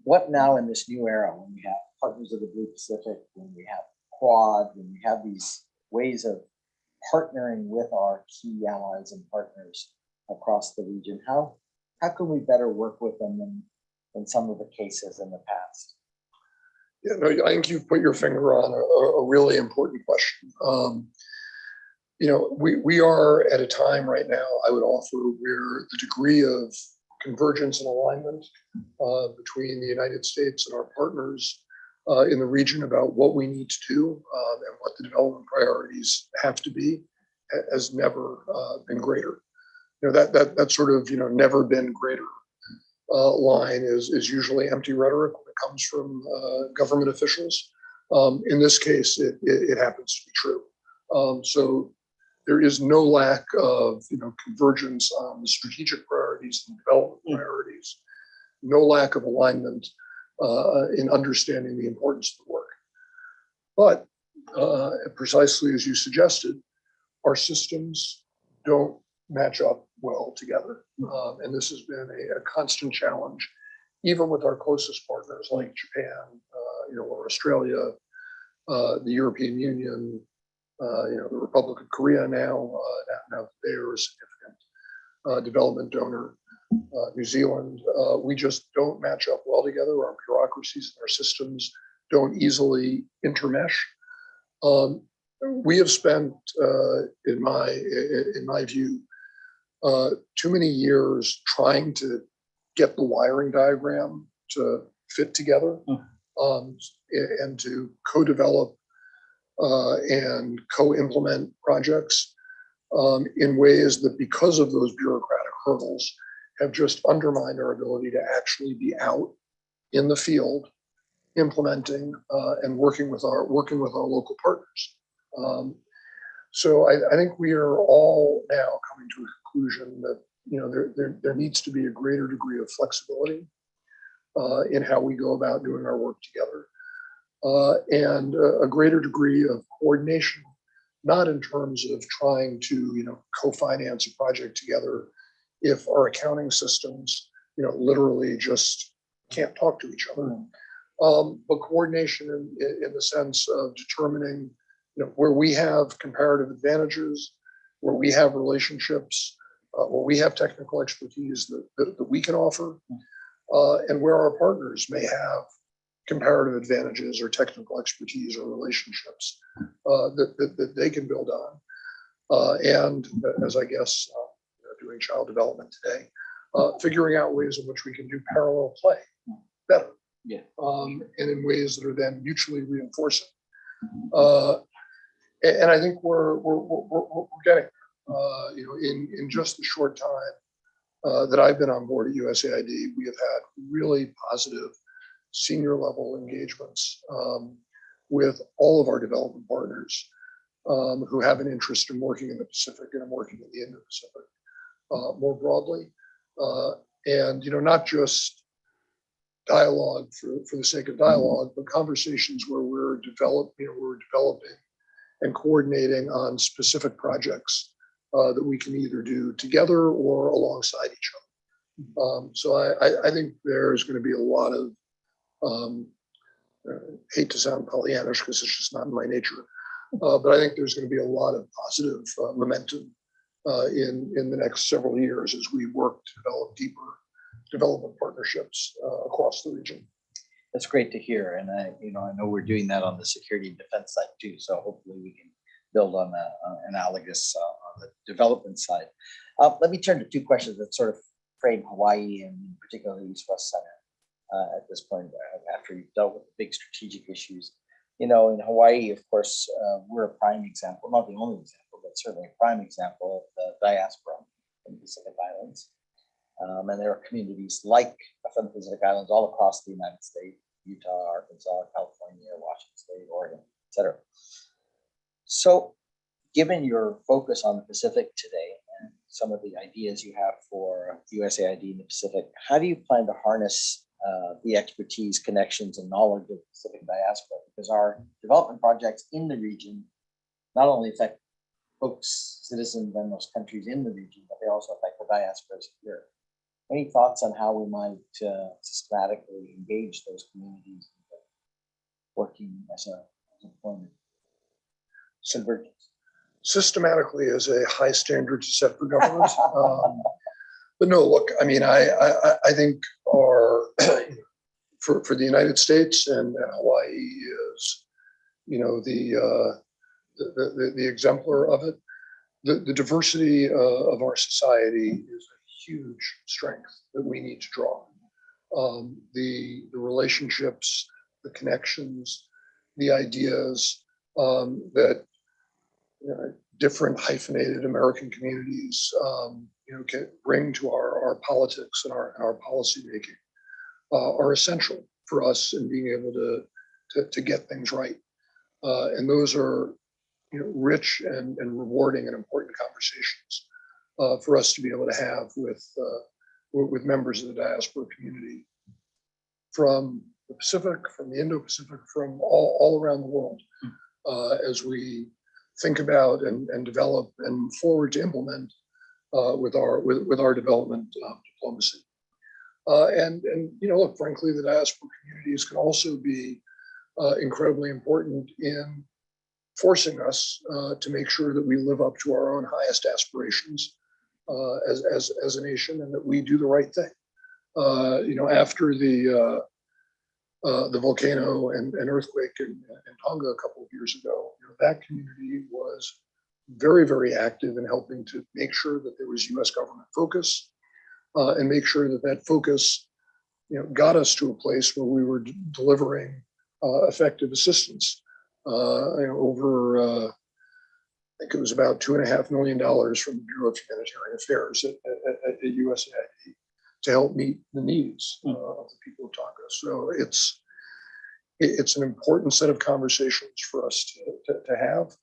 What now in this new era, when we have partners of the Blue Pacific, when we have Quad, when we have these ways of partnering with our key allies and partners across the region, how can we better work with them than some of the cases in the past? Yeah, no, I think you've put your finger on a really important question. We are at a time right now, I would offer, where the degree of convergence and alignment between the United States and our partners in the region about what we need to do and what the development priorities have to be has never been greater. That sort of never been greater line is usually empty rhetoric when it comes from government officials. In this case, it happens to be true. So there is no lack of convergence on the strategic priorities and development priorities, no lack of alignment in understanding the importance of the work. But precisely as you suggested, our systems don't match up well together. And this has been a constant challenge, even with our closest partners like Japan, or Australia, the European Union, the Republic of Korea now they are a significant development donor. New Zealand, we just don't match up well together. Our bureaucracies and our systems don't easily intermesh. We have spent, in my view, too many years trying to get the wiring diagram to fit together, and to co-develop and co-implement projects in ways that, because of those bureaucratic hurdles, have just undermined our ability to actually be out in the field implementing and working with our local partners. So I think we are all now coming to a conclusion that there needs to be a greater degree of flexibility in how we go about doing our work together, and a greater degree of coordination, not in terms of trying to co-finance a project together if our accounting systems literally just can't talk to each other, but coordination in the sense of determining where we have comparative advantages, where we have relationships, where we have technical expertise that we can offer, and where our partners may have comparative advantages or technical expertise or relationships that they can build on. And as I guess doing child development today, figuring out ways in which we can do parallel play better. Yeah. And in ways that are then mutually reinforcing. And I think we're getting in just the short time that I've been on board at USAID, we have had really positive senior level engagements with all of our development partners who have an interest in working in the Pacific and working in the Indo-Pacific more broadly. And not just dialogue for the sake of dialogue, but conversations where we're developing and coordinating on specific projects that we can either do together or alongside each other. So I think there's going to be a lot of, hate to sound Pollyannish because it's just not in my nature, but I think there's going to be a lot of positive momentum in the next several years as we work to develop deeper development partnerships across the region. That's great to hear, and I know we're doing that on the security and defense side too. So hopefully we can build on that analogous on the development side. Let me turn to two questions that sort of frame Hawaii and particularly East-West Center at this point after you've dealt with the big strategic issues. In Hawaii, of course, we're a prime example, not the only example, but certainly a prime example of the diaspora in the Pacific Islands. And there are communities like from the Pacific Islands all across the United States, Utah, Arkansas, California, Washington State, Oregon, et cetera. So given your focus on the Pacific today and some of the ideas you have for USAID in the Pacific, how do you plan to harness the expertise, connections, and knowledge of the Pacific diaspora? Because our development projects in the region not only affect folks, citizens in those countries in the region, but they also affect the diasporas here. Any thoughts on how we might systematically engage those communities in working as a deployment? Convergence. Systematically is a high standard to set for government. But no, look, I mean, I think our for the United States and Hawaii is, the exemplar of it. The diversity of our society is a huge strength that we need to draw. The relationships, the connections, the ideas that different hyphenated American communities can bring to our politics and our policy making are essential for us in being able to get things right. And those are rich and rewarding and important conversations for us to be able to have with members of the diaspora community from the Pacific, from the Indo-Pacific, from all around the world, as we think about and develop and move forward to implement with our development diplomacy. And look, frankly, the diaspora communities can also be incredibly important in forcing us to make sure that we live up to our own highest aspirations as a nation, and that we do the right thing. After the volcano and earthquake in Tonga a couple of years ago, that community was very, very active in helping to make sure that there was U.S. government focus and make sure that focus, got us to a place where we were delivering effective assistance. Over, I think it was about $2.5 million from the Bureau of Humanitarian Affairs at USAID to help meet the needs of the people of Tonga. So it's an important set of conversations for us to have,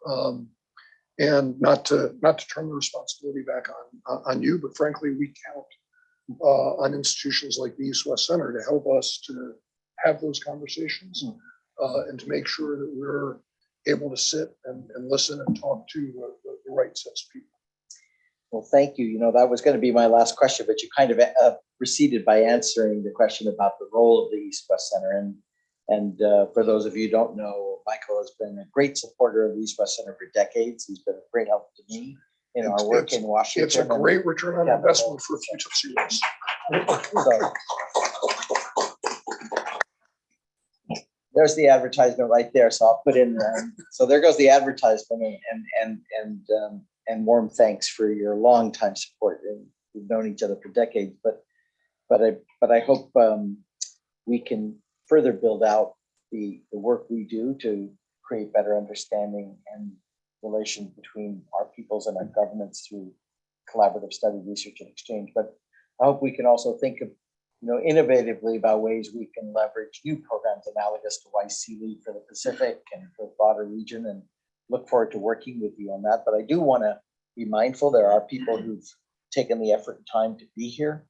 and not to turn the responsibility back on you, but frankly, we count on institutions like the East-West Center to help us to have those conversations and to make sure that we're able to sit and listen and talk to the right sets of people. Well, thank you. That was going to be my last question, but you kind of proceeded by answering the question about the role of the East-West Center. And for those of you who don't know, Michael has been a great supporter of the East-West Center for decades. He's been a great help to me in our work in Washington. It's a great return on investment for future series. there's the advertisement right there. So I'll put in, so there goes the advertisement, and warm thanks for your long time support. And we've known each other for decades, but I hope we can further build out the work we do to create better understanding and relations between our peoples and our governments through collaborative study, research, and exchange. But I hope we can also think of, innovatively about ways we can leverage new programs analogous to YC for the Pacific and for the broader region, and look forward to working with you on that. But I do want to be mindful there are people who've taken the effort and time to be here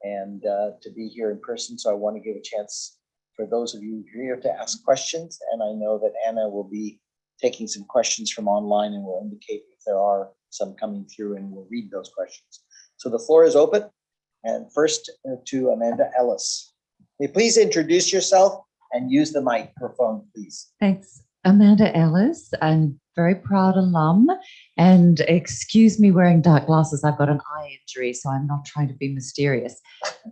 and to be here in person. So I want to give a chance for those of you here to ask questions. And I know that Anna will be taking some questions from online and will indicate if there are some coming through, and we'll read those questions. So the floor is open. And first to Amanda Ellis. May you please introduce yourself and use the microphone, please. Thanks. Amanda Ellis. I'm very proud alum, and excuse me wearing dark glasses. I've got an eye injury, so I'm not trying to be mysterious.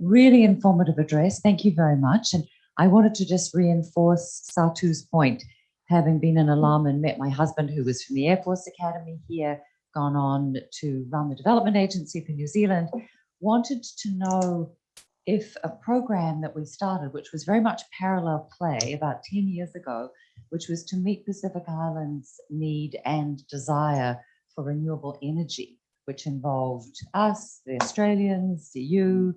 Really informative address. Thank you very much. And I wanted to just reinforce Satu's point. Having been an alum and met my husband, who was from the Air Force Academy here, gone on to run the development agency for New Zealand, wanted to know if a program that we started, which was very much parallel play about 10 years ago, which was to meet Pacific Islands' need and desire for renewable energy, which involved us, the Australians, the EU,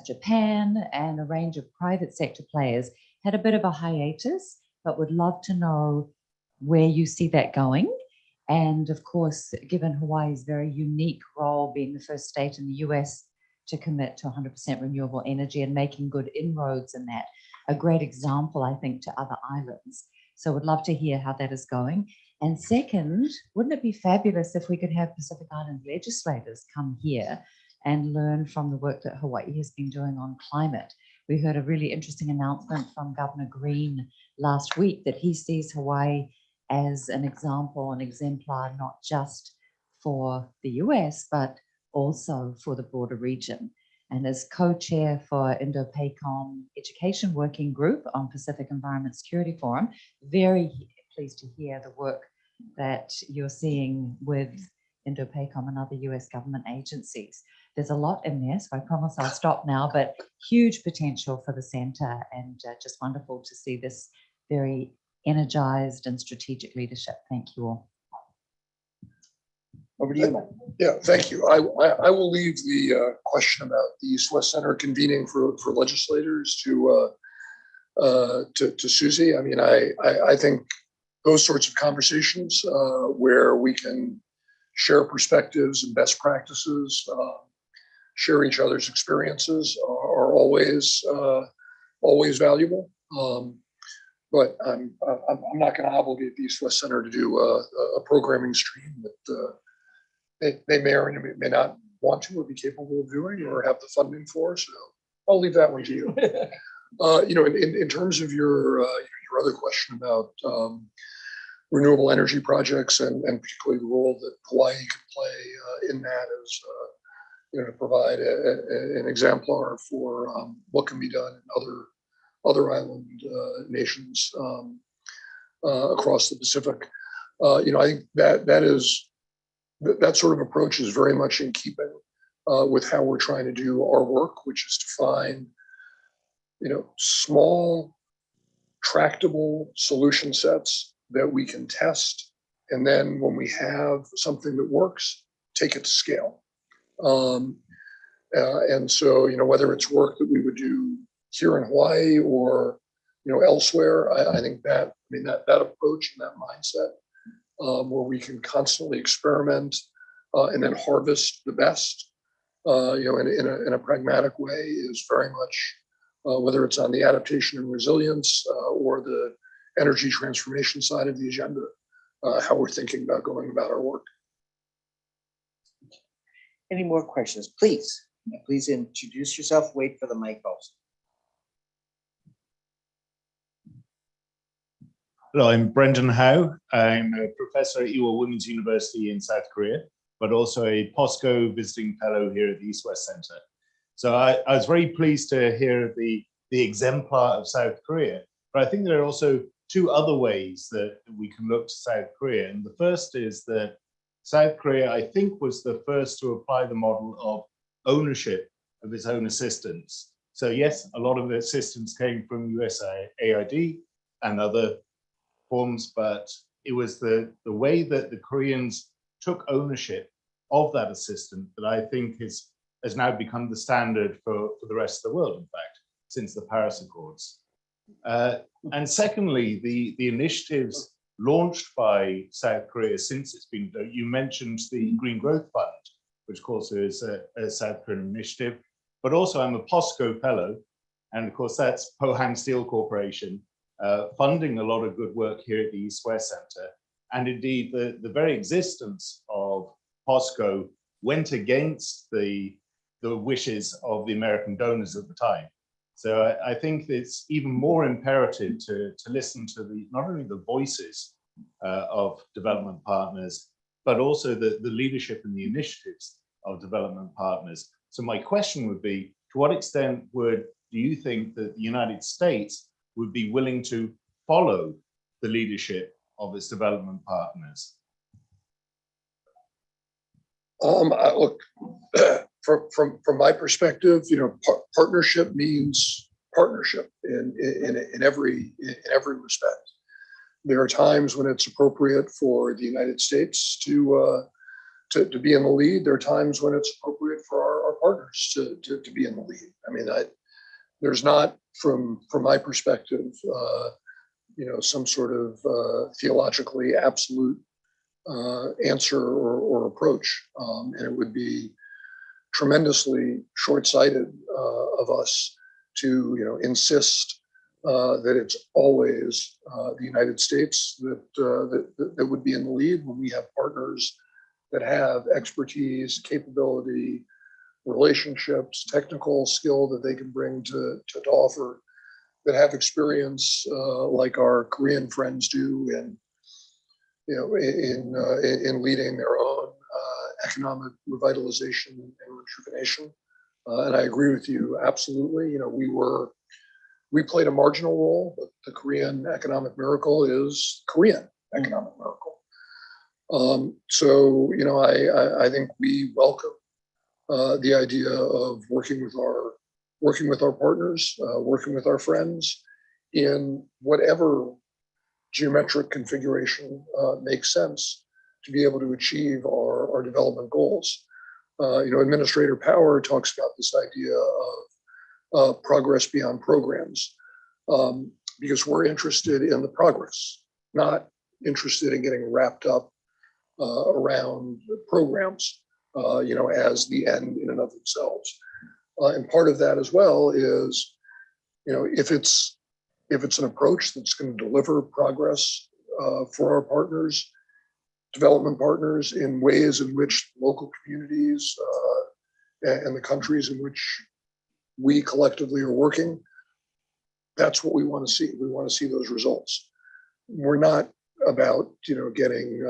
Japan, and a range of private sector players, had a bit of a hiatus, but would love to know where you see that going. And of course, given Hawaii's very unique role being the first state in the US to commit to 100% renewable energy and making good inroads in that, a great example, I think, to other islands. So would love to hear how that is going. And second, wouldn't it be fabulous if we could have Pacific Island legislators come here and learn from the work that Hawaii has been doing on climate? We heard a really interesting announcement from Governor Green last week that he sees Hawaii as an example, an exemplar, not just for the US, but also for the broader region. And as co-chair for Indo-Pacific Education Working Group on Pacific Environment Security Forum, very pleased to hear the work that you're seeing with Indo-Pacific and other US government agencies. There's a lot in there, so I promise I'll stop now, but huge potential for the center, and just wonderful to see this very energized and strategic leadership. Thank you all. Over to you, Mike. Yeah, thank you. I will leave the question about the East-West Center convening for legislators to Susie. I mean, I think those sorts of conversations where we can share perspectives and best practices, share each other's experiences are always valuable. But I'm not going to obligate the East-West Center to do a programming stream that they may or may not want to or be capable of doing or have the funding for. So I'll leave that one to you. In terms of your other question about renewable energy projects and particularly the role that Hawaii can play in that as to provide an exemplar for what can be done in other island nations across the Pacific. I think that sort of approach is very much in keeping with how we're trying to do our work, which is to find, small, tractable solution sets that we can test. And then when we have something that works, take it to scale. And so, whether it's work that we would do here in Hawaii or, elsewhere, I think that approach and that mindset where we can constantly experiment and then harvest the best, in a pragmatic way is very much, whether it's on the adaptation and resilience or the energy transformation side of the agenda, how we're thinking about going about our work. Any more questions? Please introduce yourself. Wait for the mic also. Hello, I'm Brendan Howe. I'm a professor at Ewha Women's University in South Korea, but also a POSCO visiting fellow here at the East-West Center. So I was very pleased to hear the exemplar of South Korea. But I think there are also two other ways that we can look to South Korea. And the first is that South Korea, I think, was the first to apply the model of ownership of its own assistance. So yes, a lot of the assistance came from USAID and other forms, but it was the way that the Koreans took ownership of that assistance that I think has now become the standard for the rest of the world, in fact, since the Paris Accords. And secondly, the initiatives launched by South Korea since it's been, you mentioned the Green Growth Fund, which of course is a South Korean initiative, but also I'm a POSCO fellow, and of course that's Pohang Steel Corporation, funding a lot of good work here at the East-West Center. And indeed, the very existence of POSCO went against the wishes of the American donors at the time. So I think it's even more imperative to listen to not only the voices of development partners, but also the leadership and the initiatives of development partners. So my question would be, to what extent do you think that the United States would be willing to follow the leadership of its development partners? Look, from my perspective, partnership means partnership in every respect. There are times when it's appropriate for the United States to be in the lead. There are times when it's appropriate for our partners to be in the lead. I mean, there's not, from my perspective, some sort of theologically absolute answer or approach, and it would be tremendously short-sighted of us to insist that it's always the United States that would be in the lead when we have partners that have expertise, capability, relationships, technical skill that they can bring to offer, that have experience like our Korean friends do in leading their own economic revitalization and rejuvenation. And I agree with you absolutely. We played a marginal role, but the Korean economic miracle is Korean economic miracle. I think we welcome the idea of working with our partners, working with our friends in whatever geometric configuration makes sense to be able to achieve our development goals. Administrator Power talks about this idea of progress beyond programs, because we're interested in the progress, not interested in getting wrapped up around programs, as the end in and of themselves. And part of that as well is, if it's an approach that's going to deliver progress for our partners, development partners, in ways in which local communities and the countries in which we collectively are working, that's what we want to see. We want to see those results. We're not about, getting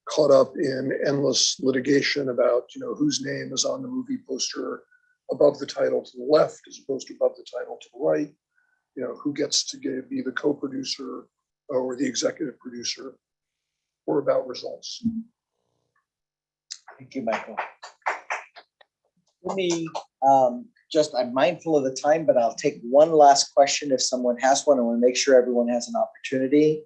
caught up in endless litigation about, whose name is on the movie poster above the title to the left as opposed to above the title to the right, who gets to be the co-producer or the executive producer. We're about results. Thank you, Michael. Let me I'm mindful of the time, but I'll take one last question if someone has one. I want to make sure everyone has an opportunity.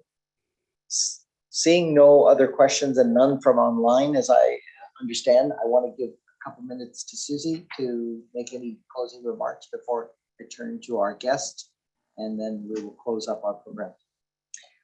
Seeing no other questions and none from online, as I understand, I want to give a couple minutes to Susie to make any closing remarks before I turn to our guest, and then we will close up our program.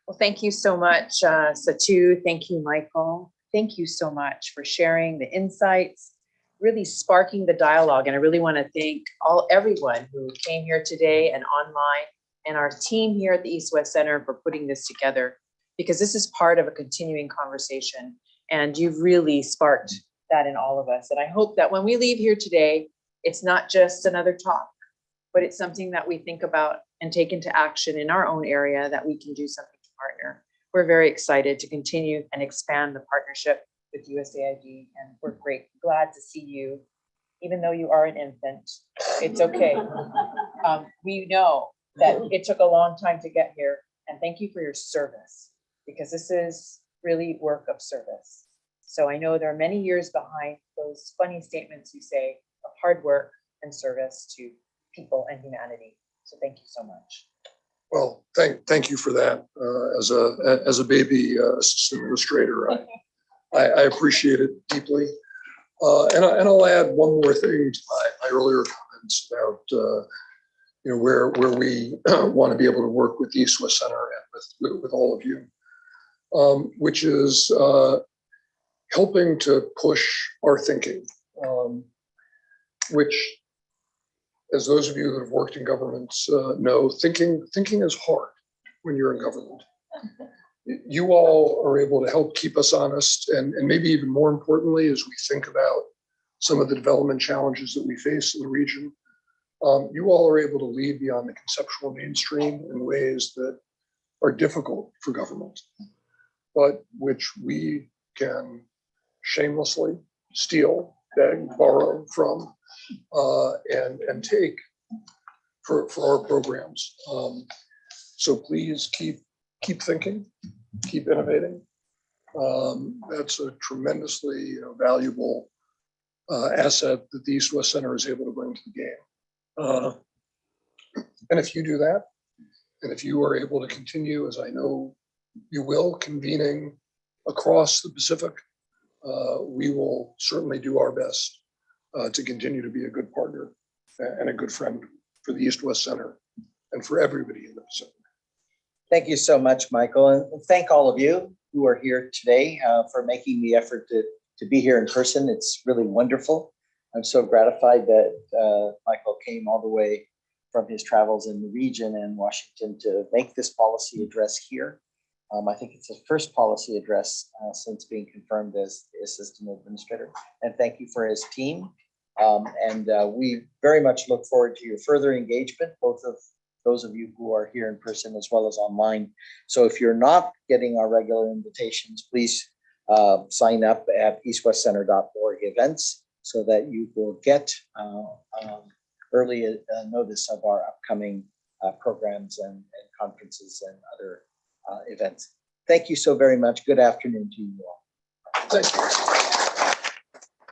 Well, thank you so much, Satu. Thank you, Michael. Thank you so much for sharing the insights, really sparking the dialogue. And I really want to thank everyone who came here today and online, and our team here at the East-West Center for putting this together, because this is part of a continuing conversation. And you've really sparked that in all of us. And I hope that when we leave here today, it's not just another talk, but it's something that we think about and take into action in our own area, that we can do something to partner. We're very excited to continue and expand the partnership with USAID, and we're glad to see you, even though you are an infant. It's okay. We know that it took a long time to get here. And thank you for your service, because this is really work of service. So I know there are many years behind those funny statements you say of hard work and service to people and humanity. So thank you so much. Well, thank you for that. As a baby assistant administrator, I appreciate it deeply. And I'll add one more thing to my earlier comments about where we want to be able to work with the East West Center and with all of you, which is helping to push our thinking, which, as those of you who have worked in governments know, thinking is hard when you're in government. You all are able to help keep us honest, and maybe even more importantly, as we think about some of the development challenges that we face in the region, you all are able to lead beyond the conceptual mainstream in ways that are difficult for government, but which we can shamelessly steal, beg, borrow from, and take for our programs. So please keep thinking, keep innovating. That's a tremendously valuable asset that the East West Center is able to bring to the game. And if you do that, and if you are able to continue, as I know you will, convening across the Pacific, we will certainly do our best to continue to be a good partner and a good friend for the East West Center and for everybody in the Pacific. Thank you so much, Michael, and thank all of you who are here today for making the effort to be here in person. It's really wonderful. I'm so gratified that Michael came all the way from his travels in the region and Washington to make this policy address here. I think it's the first policy address since being confirmed as the assistant administrator. And thank you for his team. And we very much look forward to your further engagement, both of those of you who are here in person as well as online. So if you're not getting our regular invitations, please sign up at eastwestcenter.org events so that you will get early notice of our upcoming programs and conferences and other events. Thank you so very much. Good afternoon to you all. Thank you.